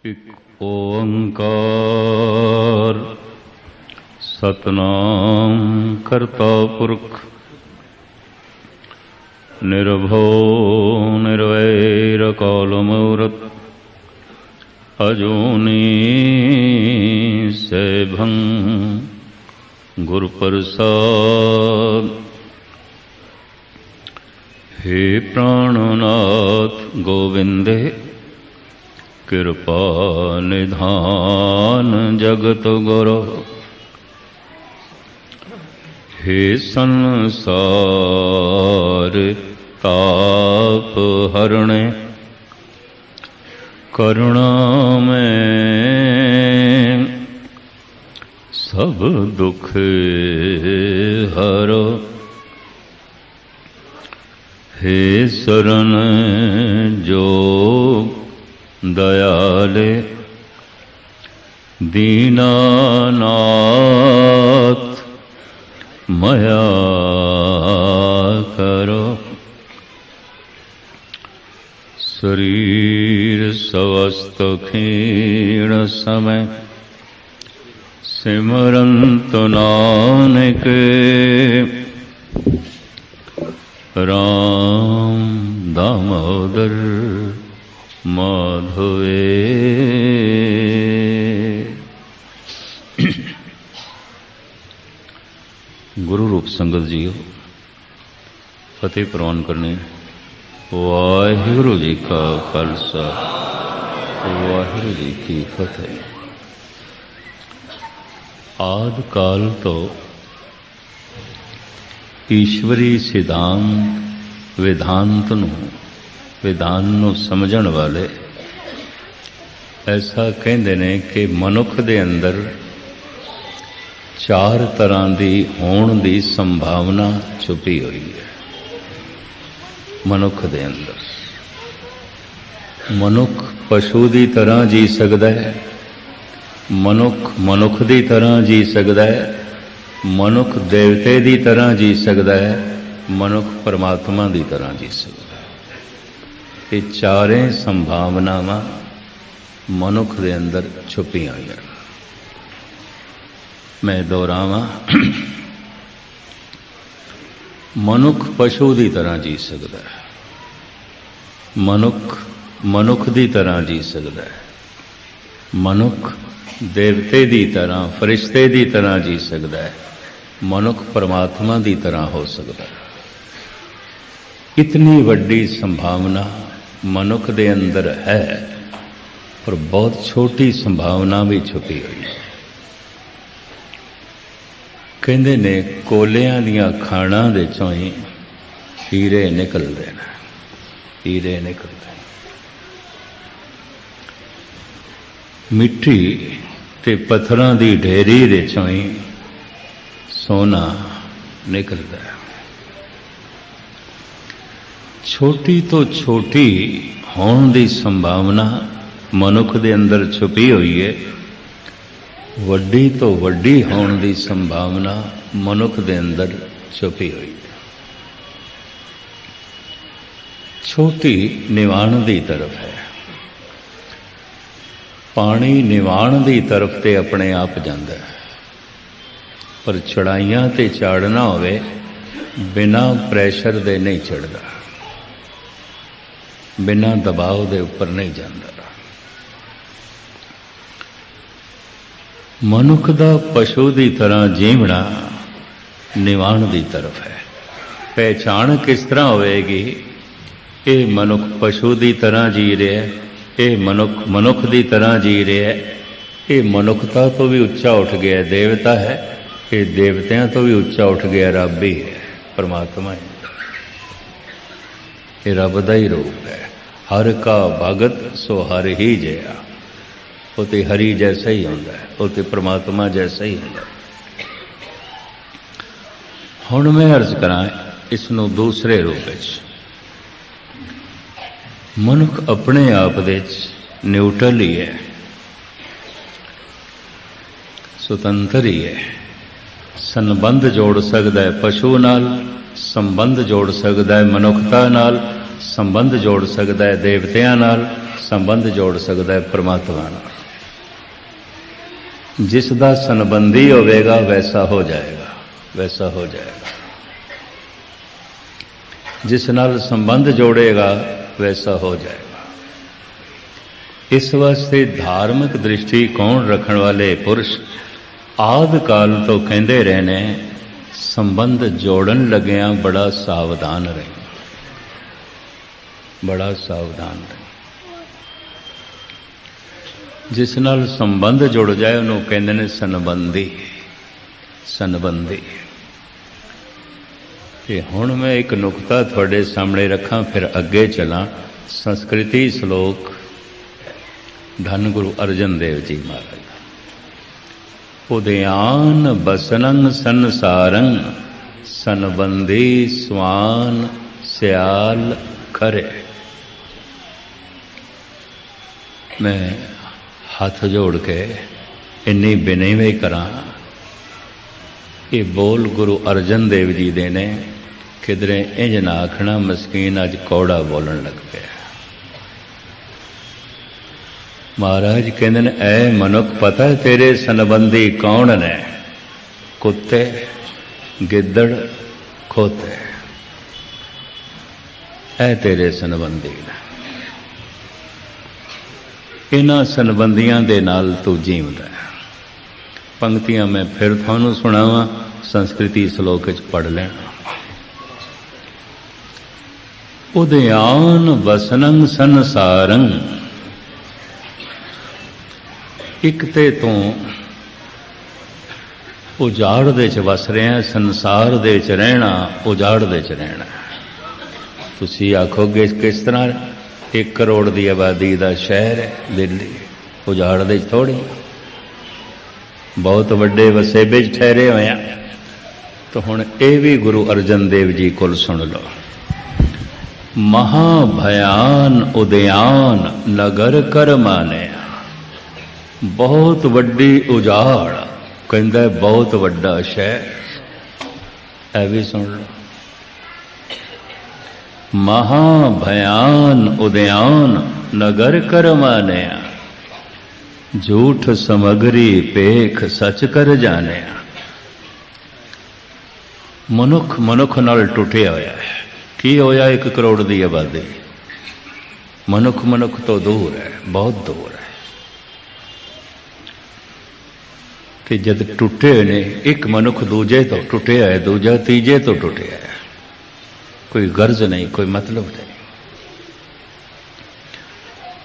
एक ओंकार सतनाम करता पुरख निर्भो निर्वैर काल मूरत अजूनी सैभं गुरुप्रसाद। हे प्राणनाथ गोविंदे कृपा निधान जगत गुरु। हे संसार ताप हरणे करुणा में सब दुख हरो। हे शरण जोग दयाले दीनानाथ मया करो। शरीर स्वस्थ क्षीण समय सिमरंत नानक राम दामोदर माधवे। गुरु रूप संगत जी फतेह प्रवान करने। वाहिगुरु जी का खालसा वाहिगुरु जी की फतेह। आदि काल तो ईश्वरी सिद्धांत विधान नूं समझण वाले ऐसा कहते ने कि मनुख दे अंदर चार तरह की होण दी संभावना छुपी हुई है। मनुख दे अंदर मनुख पशु की तरह जी सकता है, मनुख की तरह जी सकता है, मनुख देवते की तरह जी सकता है, मनुख परमात्मा की तरह जी सकता है। ये चारें संभावनावां मनुख के अंदर छुपी हुई हैं। मैं दोहरावां, मनुख पशु की तरह जी सकता है, मनुख की तरह जी सकता है, मनुख देवते की तरह फरिश्ते की तरह जी सकता है, मनुख परमात्मा की तरह हो सकता है। इतनी वड्डी संभावना मनुख के अंदर है, पर बहुत छोटी संभावना भी छुपी हुई है। कहते ने कोलियां दियां खाणा दे चों ही हीरे निकलते हैं, हीरे निकलते हैं। मिट्टी ते पत्थरां दी ढेरी दे चों ही सोना निकलता है। छोटी तो छोटी होने की संभावना मनुख के अंदर छुपी हुई है, वड्डी तो वड्डी होने की संभावना मनुख के अंदर छुपी हुई है। छोटी निवाण की तरफ है, पानी निवाण की तरफ ते अपने आप जाता है, पर चढ़ाइयां ते चाड़ना होवे बिना प्रैशर दे नहीं चढ़ता, बिना दबाव दे ऊपर नहीं जाता। मनुख दा पशु की तरह जीवना निवाण की तरफ है। पहचान किस तरह होएगी? ये मनुख पशु की तरह जी रहा है, ये मनुख की तरह जी रहा है, ये मनुखता तो भी उच्चा उठ गया देवता है, ये देवतियां तो भी उच्चा उठ गया रब ही है, परमात्मा है। ये रब का ही रूप है। हर का भगत सो हर ही जया। वो तो हरि जैसा ही होता है, वो तो परमात्मा जैसा ही होता है। हुण मैं अर्ज करा इसनों दूसरे रूप में। मनुख अपने आप दे न्यूट्रल ही है, स्वतंत्र ही है। संबंध जोड़ सकता है पशु नाल, संबंध जोड़ सकता है मनुखता नाल, संबंध जोड़ सकता है देवतियां नाल, संबंध जोड़ सकता है परमात्मा नाल। जिसका संबंधी होवेगा वैसा हो जाएगा, वैसा हो जाएगा। जिस नाल संबंध जोड़ेगा वैसा हो जाएगा। इस वास्ते धार्मिक दृष्टिकोण रखने वाले पुरुष आदि काल तो कहते रहे ने संबंध जोड़न लग्या बड़ा सावधान रहे, बड़ा सावधान रहे। जिस नाल संबंध जुड़ जाए उन्होंने कहते हैं संबंधी, संबंधी। ते हुण मैं एक नुकता थोड़े सामने रखा, फिर अगे चला। संस्कृति श्लोक धन गुरु अर्जन देव जी महाराज। उदयान बसनं संसारं संबंधी स्वान स्याल खरे। मैं हाथ जोड़ के इन्नी बिनेवे करा, ये बोल गुरु अर्जन देव जी दे ने। किधरे इंज ना आखना मस्कीन अज कौड़ा बोलन लग पिया। महाराज कहते ने ऐ मनुख पता है तेरे संबंधी कौन ने? कुत्ते, गिद्दड़, खोते, ऐ तेरे संबंधी ने। इन्हां संबंधियां दे नाल तू जीवदा है। पंक्तियां मैं फिर थानू सुनावा, संस्कृति श्लोक च पढ़ लेना। उदयान वसनं संसारं। एक ते तू उजाड़ दे च वस रहा, संसार दे च रहना, उजाड़ दे च रहना। तुसी आखोगे किस तरह? 1 करोड़ की आबादी का शहर है दिल्ली, उजाड़ दे च थोड़ी, बहुत वड्डे वसेबे च ठहरे हुए हैं। तो हुण ये भी गुरु अर्जन देव जी को सुन लो। महाभयान उदयान नगर कर माने। बहुत वड्डी उजाड़, कहंदा बहुत वड्डा शहर, ऐ भी सुन लो। महाभयान उदयान नगर कर माने। झूठ समगरी पेख सच कर जाने। मनुख मनुख नाल टुटिया होया है। की होया? 1 करोड़ की आबादी। मनुख मनुख तो दूर है, बहुत दूर है। ते जद टुटे ने, एक मनुख दूजे तो टुटिया है, दूजा तीजे तो टुटिया है। कोई गर्ज नहीं, कोई मतलब नहीं।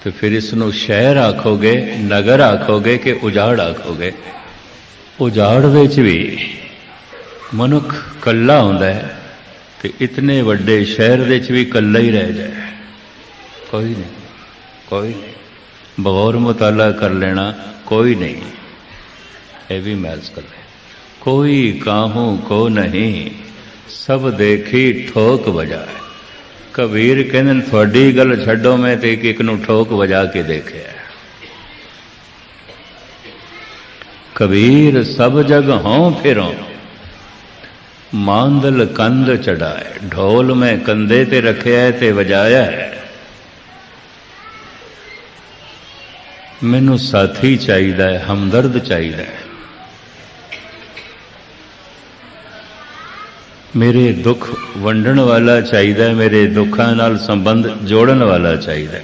तो फिर इसनों शहर आखोगे, नगर आखोगे कि उजाड़ आखोगे? उजाड़ विच भी मनुख कल्ला हुंदा है, तो इतने वड्डे शहर विच भी कल्ला ही रह जाए। कोई नहीं, कोई नहीं। बगौर मुताला कर लेना, कोई नहीं। ये भी मैच कर ले। कोई काहूं को नहीं, सब देखी ठोक बजाए। कबीर कहते थोड़ी गल छड्डो, मैं तो एक नूं ठोक बजा के देखे। कबीर सब जग हों फिरों, मांदल कंद चढ़ाए। ढोल में कंधे ते रखे है ते वजाया है। मैनू साथी चाहिए, हमदर्द चाहिए। मेरे दुख वंडन वाला चाहिए, मेरे दुखों नाल संबंध जोड़न वाला चाहिए।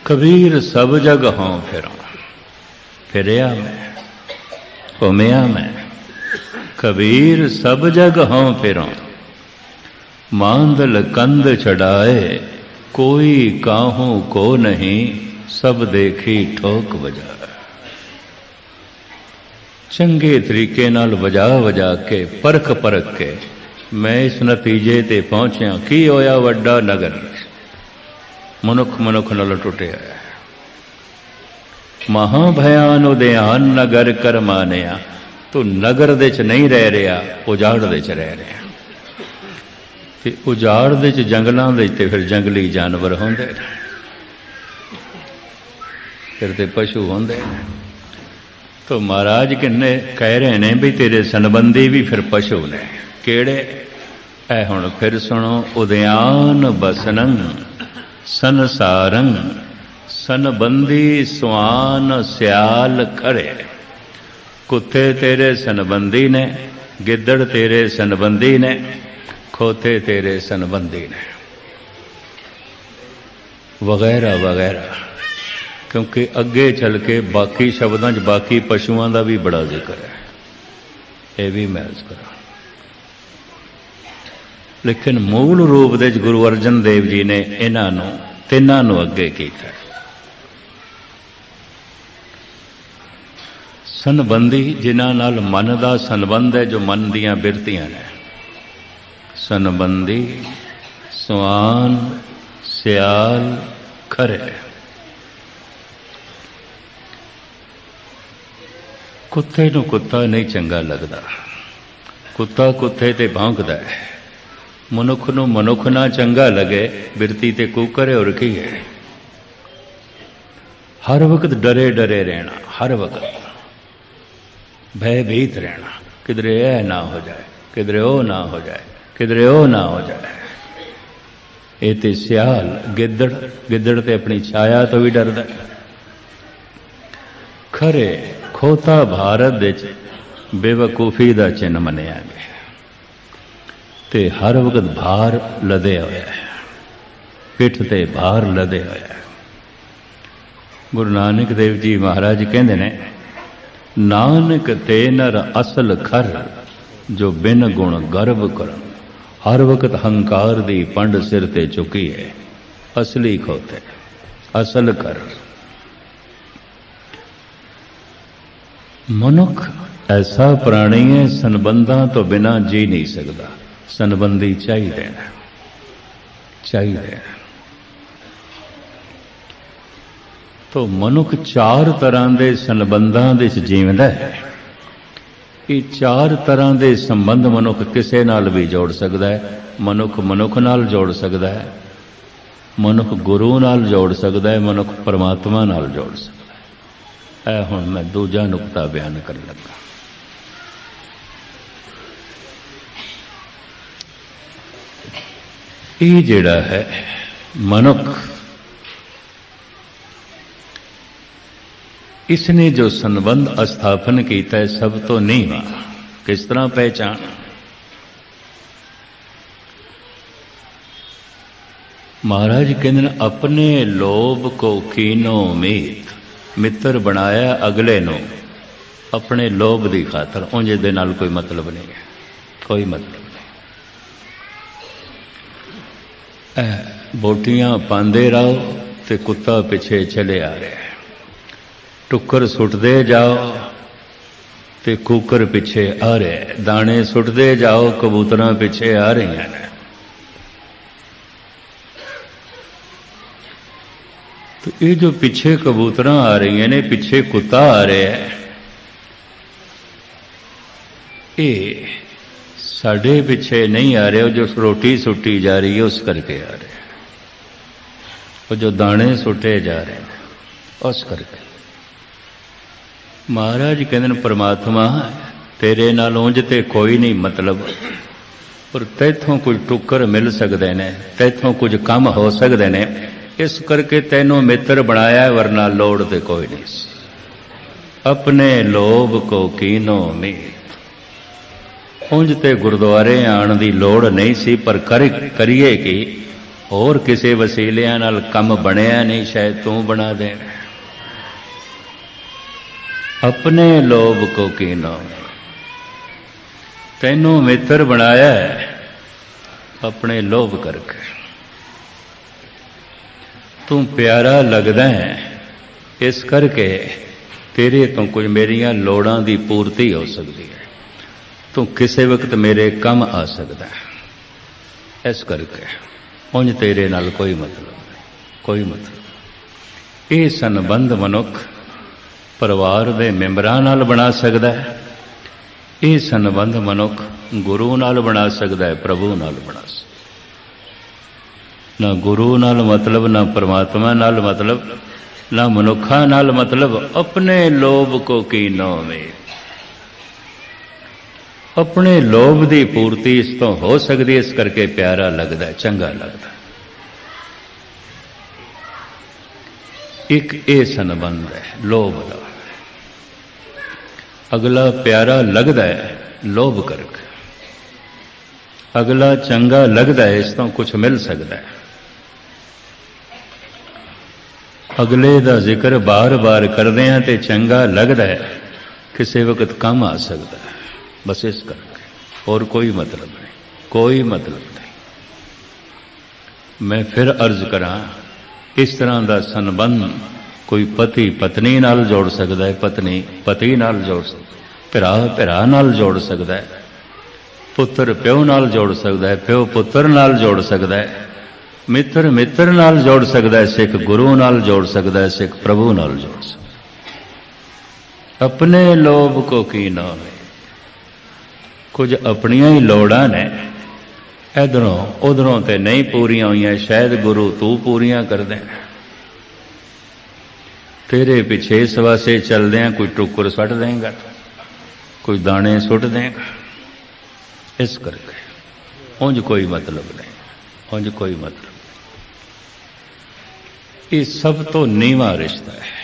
कबीर सब जग हों फिरों, फिरया मैं, घूमया मैं। कबीर सब जग हों फिरों, मांदल कंद चढ़ाए। कोई काहूं को नहीं, सब देखी ठोक बजा। चंगे तरीके नाल वजा वजा के, परख परख के मैं इस नतीजे ते पहुंचा। की होया? वड्डा नगर मनुख मनुख नाल टुटिया। महाभयान उदयान नगर कर मानिया। तू नगर दे च नहीं रह रहा, उजाड़ दे च रह रहा। ते उजाड़ दे च जंगलों दे ते फिर जंगली जानवर होंदे, फिर ते पशु होंदे। तो महाराज किन्ने कह रहे हैं भी तेरे संबंधी भी फिर पशु ने। केड़े? ऐ हुण फिर सुनो। उदयान बसनं संसारं सनबंदी सुआन सियाल खरे। कुत्ते तेरे सनबंदी ने, गिद्दड़ तेरे सनबंदी ने, खोते तेरे सनबंदी ने, वगैरह वगैरह। क्योंकि अगे चल के बाकी शब्दों च बाकी पशुओं का भी बड़ा जिक्र है, ये भी मैं अर्ज करा। लेकिन मूल रूप दे गुरु अर्जन देव जी ने इन्हों तिन्हों अगे किया। सनबंदी जिन्हां नाल मन का संबंध है, जो मन दियां बिरतियां ने। सनबंदी सुआन सियाल खरे। कुत्ते नूं कुत्ता नहीं चंगा लगता, कुत्ता कुत्ते ते भौंकदा है। मनुख नूं मनुख ना चंगा लगे, बिरती ते कूकर और की है। हर वक्त डरे डरे रहना, हर वक्त भयभीत रहना, किधरे यह ना हो जाए, किधरे ओ ना हो जाए, किधरे ओ ना हो जाए। ये ते सियाल गिद्दड़, गिद्दड़ ते अपनी छाया तो भी डरदा। खरे खोता भारत विच बेवकूफी का चिन्ह मनिया गया ते हर वक्त भार लदे होया है, पिठ ते भार लदे होया है। गुरु नानक देव जी महाराज कहते ने, नानक ते नर असल खर, जो बिन गुण गर्व करन। हर वक्त हंकार दी पंड सिर ते चुकी है, असली खोते असल कर। मनुख ऐसा प्राणी है, संबंधां तो बिना जी नहीं सकता। संबंधी चाहिए चाहिए। तो मनुख चार तरह के संबंधां दे जीवदा है। ये चार तरह के संबंध मनुख किसी नाल भी जोड़ सकता है। मनुख मनुख नाल जोड़ सकता है, मनुख गुरु नाल जोड़ सकता है, मनुख परमात्मा नाल जोड़ सकता है। ऐ हुण मैं दूजा नुकता बयान कर लगा। ये जिहड़ा है मनुख, इसने जो संबंध स्थापन किया है सब तो नीवा। किस तरह पहचान? महाराज कहते अपने लोभ को कीनो मीत। मित्र बनाया अगले नो अपने लोभ की खातर, उंज दे नाल कोई मतलब नहीं है, कोई मतलब नहीं। बोटियां पांदे रहो ते कुत्ता पिछे चले आ रहा है। टुक्कर सुटते जाओ ते कुकर पिछे आ रहे, दाने सुटते जाओ कबूतर पिछे आ रही हैं। तो ये जो पिछे कबूतर आ रही ने, पिछे कुत्ता आ रहा है, ये साढ़े पिछे नहीं आ रहे। जो रोटी सुटी जा रही है उस करके आ रहे, वो जो दाने सुटे जा रहे हैं उस करके। महाराज कहते परमात्मा तेरे नाल उंज ते कोई नहीं मतलब, पर तैथों कुछ टुक्कर मिल सकते हैं, तैथों कुछ काम हो सकते हैं, इस करके तैनों मित्र बनाया, वरना लोड़ ते कोई नहीं। अपने लोभ को कीनो मीत। उंज ते गुरुद्वारे आने की लोड़ नहीं सी, पर करिए कि होर किसी वसीलियां नाल कम बनया नहीं, शायद तू बना दे। अपने लोभ को कीनो, तैनों मित्र बनाया है अपने लोभ करके। तू प्यारा लगदा है इस करके तेरे तो कुछ मेरिया लोड़ां की पूर्ति हो सकती है, तू किसी वक्त मेरे कम आ सकता है। इस करके उंज तेरे नाल कोई मतलब नहीं, कोई मतलब। ये संबंध मनुख परिवार के मैंबरां नाल बना सकता है। ये संबंध मनुख गुरु नाल बना सकता है, प्रभु नाल बना सकता। ना गुरु नाल मतलब, ना परमात्मा नाल मतलब, ना मनुखा नाल मतलब। अपने लोभ को कीनो मीत। अपने लोभ की पूर्ति इस तो हो सकती है, इस करके प्यारा लगता है, चंगा लगता है। एक ये संबंध है लोभ का। अगला प्यारा लगता है लोभ करके, अगला चंगा लगता है इस तो कुछ मिल सकता है, अगले का जिक्र बार बार करते हैं तो चंगा लगता है किसी वक्त काम आ सकता है, बस इस करके और कोई मतलब नहीं, कोई मतलब नहीं। मैं फिर अर्ज करा, इस तरह का संबंध कोई पति पत्नी नाल जोड़ सकता है, पत्नी पति नाल जोड़ सकता है, भरा भरा नाल जोड़ सकता है, पुत्र प्यो नाल जोड़ सकता है, प्यो पुत्र नाल जोड़ सकता है, मित्र मित्र नाल जोड़ सकता है, सिख गुरु नाल जोड़ सकता है, सिख प्रभु नाल जोड़ सकता है। अपने लोभ को की ना है, कुछ अपनिया ही लोड़ा ने इधरों उधरों ते नहीं पूरियां हुई, शायद गुरु तू पूरियां कर दे। तेरे पिछे इस वास्ते चलदे कोई टुकर सट देगा, कोई दाने सुट देगा, इस करके उंज कोई मतलब नहीं, उंज कोई मतलब। ये सब तो नीवा रिश्ता है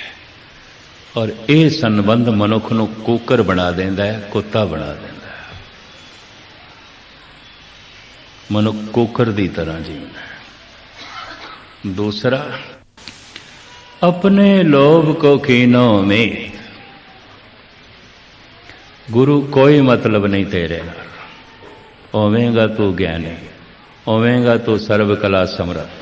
और ये संबंध मनुख नूं कुकर बना देंदा है, कुत्ता बना देंदा है। मनुख कुकर की तरह जींदा है। दूसरा, अपने लोभ को कीनो में, गुरु कोई मतलब नहीं तेरे नाल, होवेगा तू ज्ञानी, होवेगा तू सर्व कला समर्थ,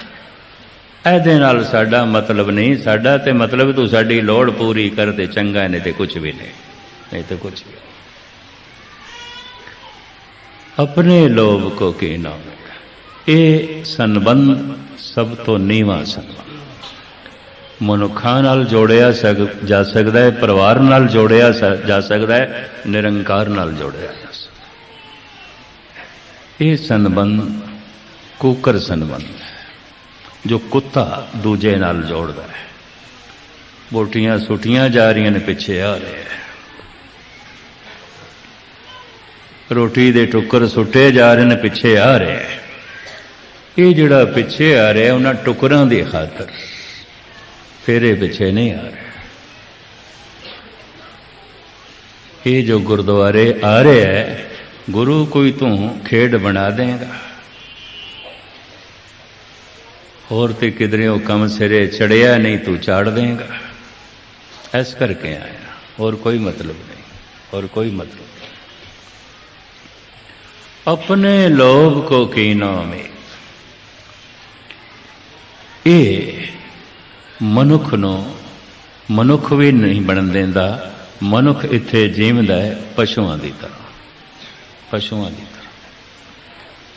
ਇਹਦੇ ਨਾਲ ਸਾਡਾ मतलब नहीं, साडा ते मतलब तू साडी लोड़ पूरी कर दे चंगा, नहीं तो कुछ भी नहीं, नहीं तो कुछ भी। अपने लोभ को की ना, ये संबंध सब तो नीवा संबंध। मनुखा नाल जोड़िया जा सकता है, परिवार नाल जोड़िया जा सकता है, निरंकार नाल जोड़िया जा सकता। ये संबंध कुकर संबंध है, जो कुत्ता दूजे नाल जोड़ता है। बोटियां सुटियां जा रही ने, पिछे आ रहे हैं, रोटी दे टुकर सुटे जा रहे ने, पिछे आ रहे हैं। ये जिहड़ा पिछे आ रहा है उन्हां टुकरां दी खातर, तेरे पिछे नहीं आ रहे। ये जो गुरुद्वारे आ रहे है, गुरु कोई तू खेड बना देगा, और तो किधरे कम सिरे चढ़िया नहीं तू चाड़ देगा, ऐस करके आया, और कोई मतलब नहीं, और कोई मतलब नहीं। अपने लोभ को कीनो में, ये मनुख नो मनुख भी नहीं बन देंदा। मनुख इत्थे जीवदा है पशुआं दी तरह, पशुआं दी तरह।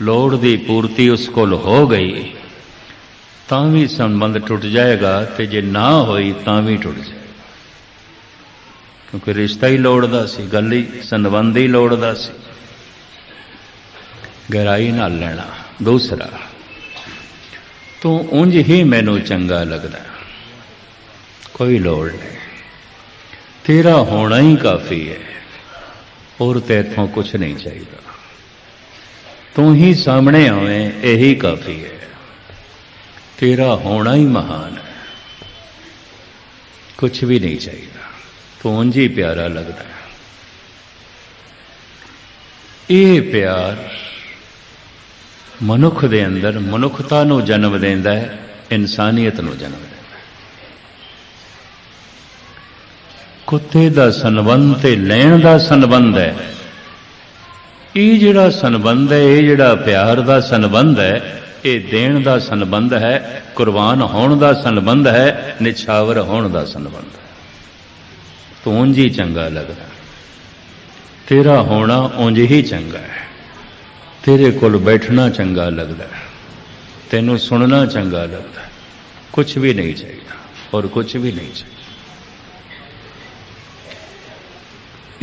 लोड़ दी पूर्ति उस कोल हो गई तां भी संबंध टुट जाएगा, तो जे ना होई तां भी टुट जाएगा, क्योंकि रिश्ता ही लोड़दा सी, गल ही संबंध ही लोड़दा सी, गहराई नाल लेना। दूसरा, तू उंज ही मैनू चंगा लगदा, कोई लोड़ नहीं, तेरा होना ही काफी है, और तेथों कुछ नहीं चाहिए। तू ही सामने आवे यही काफी है, तेरा होना ही महान है, कुछ भी नहीं चाहिए, तो उंज ही प्यारा लगता है। ये प्यार मनुख दे अंदर मनुखता नू जन्म देंदा है, इंसानियत नू जन्म देंदा है। कुत्ते दा संबंध ते लैण दा संबंध है, ये जिहड़ा संबंध है, ये जिहड़ा प्यार दा संबंध है, ये देण दा संबंध है, कुर्बान होण दा संबंध है, निछावर होण दा संबंध है। तो उंज ही चंगा लगदा, तेरा होना उंज ही चंगा है, तेरे कोल बैठना चंगा लगदा है, तेनू सुनना चंगा लगदा है, कुछ भी नहीं चाहिए, और कुछ भी नहीं चाहिए।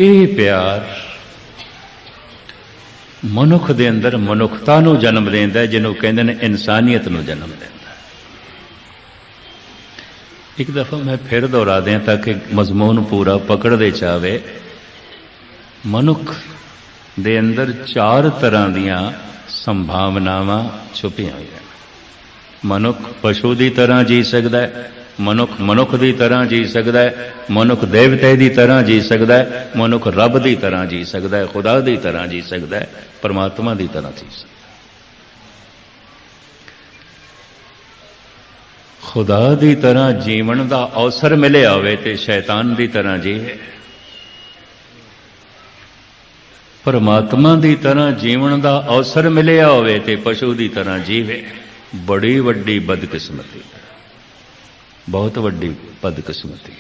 ये प्यार मनुख दे अंदर मनुखता नू जन्म देंदा है, जिन्हों कहंदे ने इंसानियत नू जन्म देंदा है। एक दफा मैं फिर दोहरा दें ताकि मजमून पूरा पकड़ दे चावे। मनुख दे अंदर 4 तरह दियां संभावनावां छुपियां हुई हैं। मनुख पशु की तरह जी सकता है, मनुख मनुख की तरह जी सकता है, मनुख देवते की तरह जी सकता है, मनुख रब की तरह जी सकता है, खुदा की तरह जी सकता है, परमात्मा की तरह जी सकता है। खुदा की तरह जीवन का अवसर मिले होवे ते शैतान की तरह जीवे, परमात्मा की तरह जीवन का अवसर मिले होवे ते पशु की तरह जीवे। बड़ी वड्डी बदकिस्मती, बहुत वड्डी बदकिस्मती,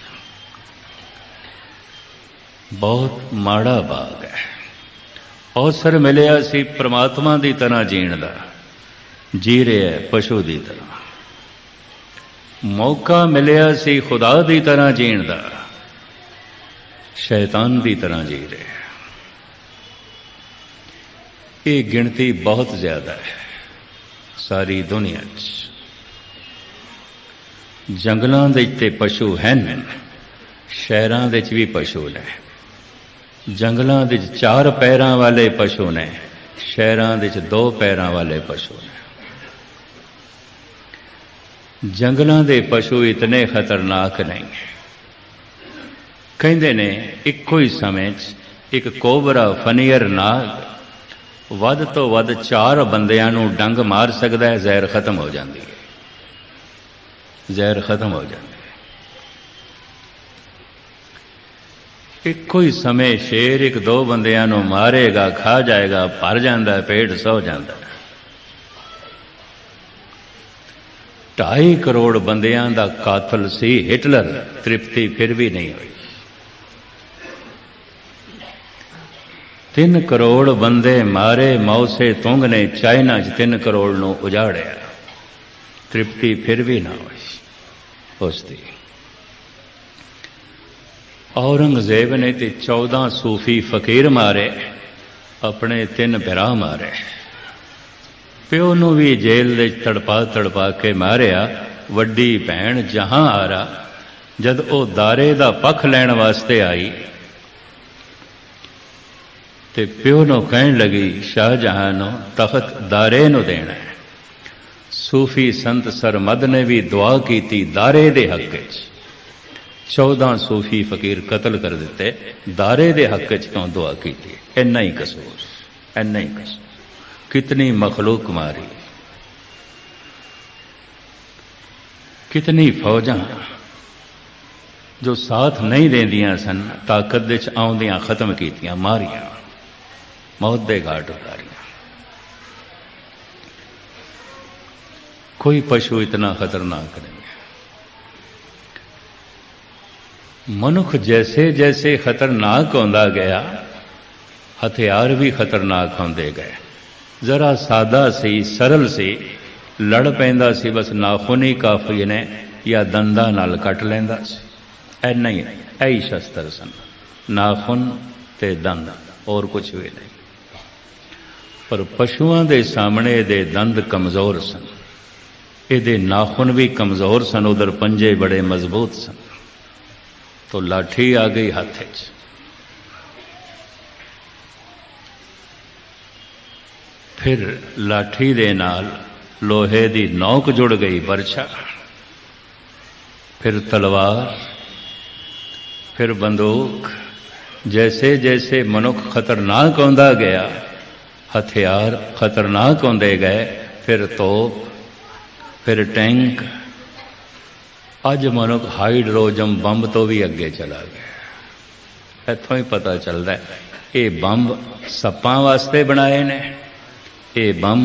बहुत माड़ा भाग है। अवसर मिलिया सी परमात्मा की तरह जीण दा, जी रहा है पशु की तरह। मौका मिलिया सी खुदा की तरह जीण दा, शैतान की तरह जी रहे। ये गिनती बहुत ज्यादा है सारी दुनिया च। जंगलों के पशु हैं, शहरों के भी पशु ने। जंगलों के 4 पैरों वाले पशु ने, शहरों के 2 पैरों वाले पशु ने। जंगलों के पशु इतने खतरनाक नहीं। कहते ने इको ही समय एक कोबरा फनीयर नाग वध तो वध 4 बंदियां नूं डंग मार सकता है, जहर खत्म हो जाती है, जहर खत्म हो जाती है। इको ही समय शेर 1-2 बंदियां नूं मारेगा, खा जाएगा, भर जाता है, पेट सो जाता है। 2.5 करोड़ बंदियां दा कातल सी हिटलर, तृप्ति फिर भी नहीं हुई। 3 करोड़ बंदे मारे माओ से तुंग ने चाइना 3 करोड़ नूं उजाड़िया, तृप्ति फिर भी ना हुई उसकी। औरंगजेब ने ते 14 सूफी फकीर मारे, अपने 3 भरा मारे। प्यो नूं भी जेल दे तड़पा तड़पा के मारिया। वड्डी भैन जहां आरा जद वो दारे दा पख लैण वास्ते आई ते प्यो नूं कहण लगी शाहजहां नूं तख्त दारे नूं देना है। सूफी संत सरमद ने भी दुआ की दारे दे हक च। 14 सूफी फकीर कतल कर दिते, दारे दे हक च क्यों दुआ की? इन्ना ही कसूर, इन्ना ही कसूर। कितनी मखलूक मारी, कितनी फौजां जो साथ नहीं देंदियां सन, ताकत विच आउंदियां खत्म कीतियां, मारियां, मौत दे घाट उतारियां। कोई पशु इतना खतरनाक नहीं है। मनुख जैसे जैसे खतरनाक होंदा गया, हथियार भी खतरनाक होंदे गए। जरा सादा सी, सरल सी, लड़ पैंदा सी, बस नाखून ही काफी ने या दंदा नाल कट लैंदा सी। ऐना ही ऐ शस्त्र सन, नाखून ते दंद, और कुछ भी नहीं। पर पशुओं के सामने ये दंद कमजोर सन, ये नाखून भी कमजोर सन, उधर पंजे बड़े मजबूत सन। तो लाठी आ गई हाथ च। फिर लाठी दे नाल लोहे दी नौक जुड़ गई, बरछा, फिर तलवार, फिर बंदूक। जैसे जैसे मनुख खतरनाक होंदा गया, हथियार खतरनाक होंदे गए। फिर तोप, फिर टैंक। अज मनुख हाइड्रोजन बंब तो भी अगे चला गया। इत्थों ही पता चलता है ये बंब सप्पां वास्ते बनाए ने, ये बंब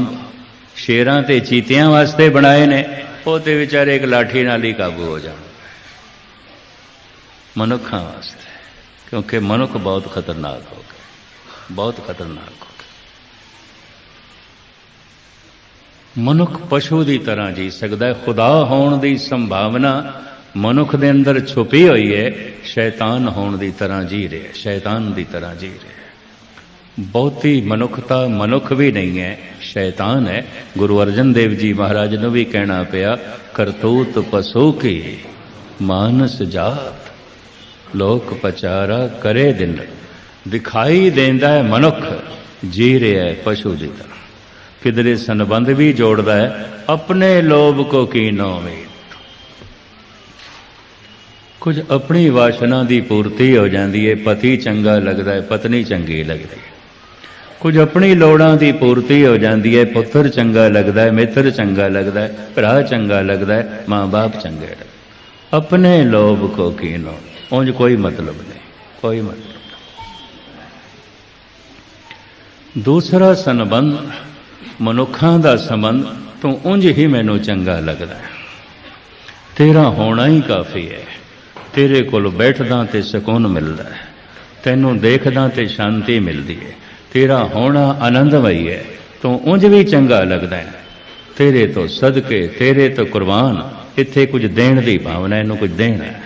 शेरां ते चीतियां वास्ते बनाए ने। वो तो बेचारे एक लाठी नाल ही काबू हो जाए, मनुखों वास्ते। क्योंकि मनुख बहुत खतरनाक हो गए, बहुत खतरनाक हो गए। मनुख पशु की तरह जी सकता है। खुदा होने की संभावना मनुख के अंदर छुपी हुई है। शैतान होने की तरह जी रहे, शैतान की तरह जी रहे। बहुती मनुखता मनुख भी नहीं है, शैतान है। गुरु अर्जन देव जी महाराज ने भी कहना पिया, करतूत पशु की मानस जात, लोक पचारा करे दिन। दिखाई देंदा है मनुख, जी रहा है पशु की तरह। किधरे संबंध भी जोड़ता है, अपने लोभ को कीनो मीत। ਕੁਝ ਆਪਣੀ ਵਾਸ਼ਨਾ ਦੀ ਪੂਰਤੀ ਹੋ ਜਾਂਦੀ ਹੈ, ਪਤੀ ਚੰਗਾ ਲੱਗਦਾ ਹੈ, ਪਤਨੀ ਚੰਗੀ ਲੱਗਦੀ ਹੈ। ਕੁਝ ਆਪਣੀ ਲੋੜਾਂ ਦੀ ਪੂਰਤੀ ਹੋ ਜਾਂਦੀ ਹੈ, ਪੁੱਤਰ ਚੰਗਾ ਲੱਗਦਾ ਹੈ, ਮਿੱਤਰ ਚੰਗਾ ਲੱਗਦਾ ਹੈ, ਭਰਾ ਚੰਗਾ ਲੱਗਦਾ ਹੈ, ਮਾਂ-ਬਾਪ ਚੰਗੇ ਲੱਗਦੇ। ਆਪਣੇ ਲੋਭ ਕੋ ਕੀਨੋ, ਉਂਝ ਕੋਈ ਮਤਲਬ ਨਹੀਂ, ਕੋਈ ਮਤਲਬ ਨਹੀਂ। ਦੂਸਰਾ ਸੰਬੰਧ ਮਨੁੱਖਾਂ ਦਾ ਸੰਬੰਧ, ਤੂੰ ਉਂਝ ਹੀ ਮੈਨੂੰ ਚੰਗਾ ਲੱਗਦਾ ਹੈ, ਤੇਰਾ ਹੋਣਾ ਹੀ ਕਾਫੀ ਹੈ, ਤੇਰੇ ਕੋਲ ਬੈਠਦਾ ਤੇ ਸਕੂਨ ਮਿਲਦਾ ਹੈ, ਤੈਨੂੰ ਦੇਖਦਾ ਤੇ ਸ਼ਾਂਤੀ ਮਿਲਦੀ ਹੈ, ਤੇਰਾ ਹੋਣਾ ਆਨੰਦਮਈ ਹੈ, ਤੂੰ ਉਂਝ ਵੀ ਚੰਗਾ ਲੱਗਦਾ ਹੈ, ਤੇਰੇ ਤੋਂ ਸਦਕੇ, ਤੇਰੇ ਤੋਂ ਕੁਰਬਾਨ। ਇੱਥੇ ਕੁਝ ਦੇਣ ਦੀ ਭਾਵਨਾ, ਇਹਨੂੰ ਕੁਝ ਦੇਣਾ ਹੈ,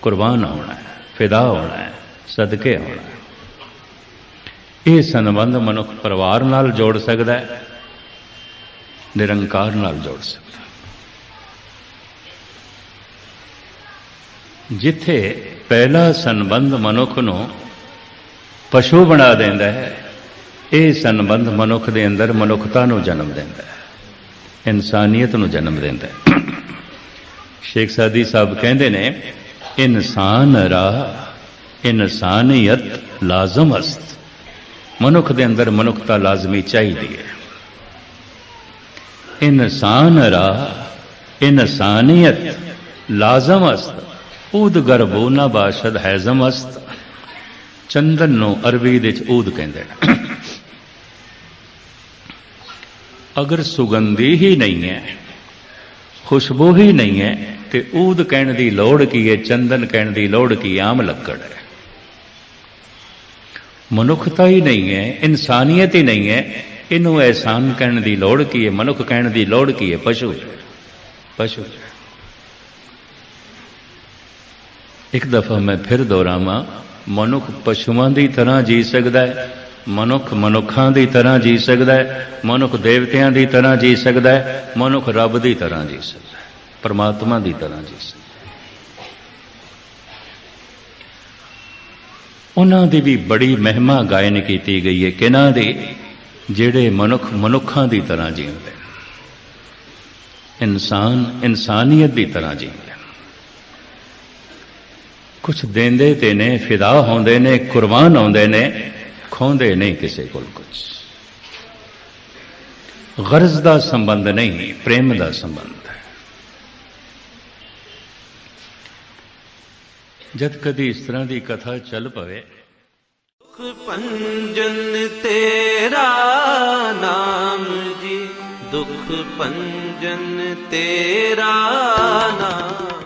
ਕੁਰਬਾਨ ਹੋਣਾ ਹੈ, ਫਿਦਾ ਹੋਣਾ ਹੈ, ਸਦਕੇ ਹੋਣਾ ਹੈ। ਇਹ ਸੰਬੰਧ ਮਨੁੱਖ ਪਰਿਵਾਰ ਨਾਲ ਜੋੜ ਸਕਦਾ ਹੈ, ਨਿਰੰਕਾਰ ਨਾਲ ਜੋੜ ਸਕਦਾ। ਜਿੱਥੇ ਪਹਿਲਾ ਸੰਬੰਧ ਮਨੁੱਖ ਨੂੰ ਪਸ਼ੂ ਬਣਾ ਦਿੰਦਾ ਹੈ, ਇਹ ਸੰਬੰਧ ਮਨੁੱਖ ਦੇ ਅੰਦਰ ਮਨੁੱਖਤਾ ਨੂੰ ਜਨਮ ਦਿੰਦਾ ਹੈ, ਇਨਸਾਨੀਅਤ ਨੂੰ ਜਨਮ ਦਿੰਦਾ ਹੈ। ਸ਼ੇਖ ਸਾਦੀ ਸਾਹਿਬ ਕਹਿੰਦੇ ਨੇ, ਇਨਸਾਨ ਰਾਹ ਇਨਸਾਨੀਅਤ ਲਾਜ਼ਮ ਅਸਤ। ਮਨੁੱਖ ਦੇ ਅੰਦਰ ਮਨੁੱਖਤਾ ਲਾਜ਼ਮੀ ਚਾਹੀਦੀ ਹੈ। ਇਨਸਾਨ ਰਾਹ ਇਨਸਾਨੀਅਤ ਲਾਜ਼ਮ ਅਸਤ, ਊਦ ਗਰਬੋ ਨਾ ਬਾਸ਼ਦ ਹੈਜ਼ਮ ਅਸਤ। ਚੰਦਨ ਨੂੰ ਅਰਬੀ ਦੇ ਵਿੱਚ ਊਦ ਕਹਿੰਦੇ ਨੇ। ਅਗਰ ਸੁਗੰਧੀ ਹੀ ਨਹੀਂ ਹੈ, ਖੁਸ਼ਬੂ ਹੀ ਨਹੀਂ ਹੈ, ਤੇ ਊਦ ਕਹਿਣ ਦੀ ਲੋੜ ਕੀ ਹੈ, ਚੰਦਨ ਕਹਿਣ ਦੀ ਲੋੜ ਕੀ ਹੈ? ਆਮ ਲੱਕੜ ਹੈ। ਮਨੁੱਖਤਾ ਹੀ ਨਹੀਂ ਹੈ, ਇਨਸਾਨੀਅਤ ਹੀ ਨਹੀਂ ਹੈ, ਇਹਨੂੰ ਅਹਿਸਾਨ ਕਹਿਣ ਦੀ ਲੋੜ ਕੀ ਹੈ? ਮਨੁੱਖ ਕਹਿਣ ਦੀ ਲੋੜ ਕੀ ਹੈ? ਪਸ਼ੂ, ਪਸ਼ੂ। ਇੱਕ ਦਫਾ ਮੈਂ ਫਿਰ ਦੁਹਰਾਵਾਂ, ਮਨੁੱਖ ਪਸ਼ੂਆਂ ਦੀ ਤਰ੍ਹਾਂ ਜੀ ਸਕਦਾ ਹੈ, ਮਨੁੱਖ ਮਨੁੱਖਾਂ ਦੀ ਤਰ੍ਹਾਂ ਜੀ ਸਕਦਾ ਹੈ, ਮਨੁੱਖ ਦੇਵਤਿਆਂ ਦੀ ਤਰ੍ਹਾਂ ਜੀ ਸਕਦਾ ਹੈ, ਮਨੁੱਖ ਰੱਬ ਦੀ ਤਰ੍ਹਾਂ ਜੀ ਸਕਦਾ ਹੈ, ਪਰਮਾਤਮਾ ਦੀ ਤਰ੍ਹਾਂ ਜੀ ਸਕਦਾ ਹੈ। ਉਹਨਾਂ ਦੀ ਵੀ ਬੜੀ ਮਹਿਮਾ ਗਾਇਨ ਕੀਤੀ ਗਈ ਹੈ। ਕਿਹਨਾਂ ਦੀ? ਜਿਹੜੇ ਮਨੁੱਖ ਮਨੁੱਖਾਂ ਦੀ ਤਰ੍ਹਾਂ ਜੀਂਦੇ, ਇਨਸਾਨ ਇਨਸਾਨੀਅਤ ਦੀ ਤਰ੍ਹਾਂ ਜੀਂਦੇ, ਕੁਛ ਦੇਂਦੇ ਤੇ ਨੇ, ਫਿਦਾ ਹੁੰਦੇ ਨੇ, ਕੁਰਬਾਨ ਹੁੰਦੇ ਨੇ, ਖੋਂਦੇ ਨਹੀਂ ਕਿਸੇ ਕੋਲ ਕੁਛ। ਗਰਜ਼ ਦਾ ਸੰਬੰਧ ਨਹੀਂ, ਪ੍ਰੇਮ ਦਾ ਸੰਬੰਧ ਹੈ। ਜਦ ਕਦੀ ਇਸ ਤਰ੍ਹਾਂ ਦੀ ਕਥਾ ਚੱਲ ਪਵੇ, ਦੁਖ ਭੰਜਨ ਤੇਰਾ ਨਾਮ ਜੀ, ਦੁਖ ਭੰਜਨ ਤੇਰਾ ਨਾਮ।